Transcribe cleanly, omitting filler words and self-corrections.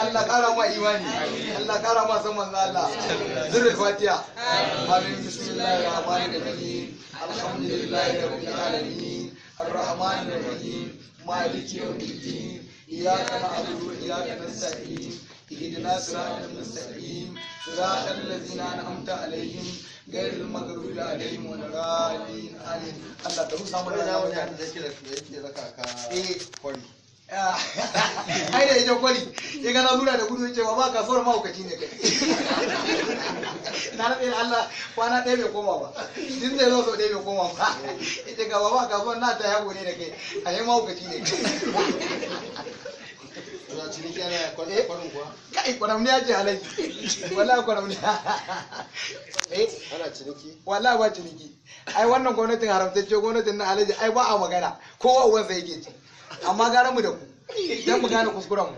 Allah kara ma imani Allah kara ma san manzo Allah zurul fatiha amin bismillahir rahmanir rahim alhamdulillahi rabbil alamin arrahmanir rahim maliki yawmiddin iyyaka na'budu wa iyyaka nasta'in اهدنا الصراط المستقيم صراط الذين انعمت عليهم غير المغضوب عليهم ولا الضالين امين الله ta rusa mu da wani da yake zaka ka kwari ai da yake kwari sai ga na lura da gudu yace ba ka sora mahaukaci ne kai na rabe Allah kwana ɗaya bai koma ba din zai zo sau ɗaya bai koma ba yace ga baba ka zo na ta yago ne da kai a yi mahaukaci ne ciniki ana kwarin kuwa kai kwaramni ya ce halaji wala kwaramni ana ciniki wala ba ciniki ai wannan gwamnatin haramtacce gwamnatin na halaji ai ba a magana kowa uwansa yake ci amma gara mu da ku dan mu gane kuskuren mu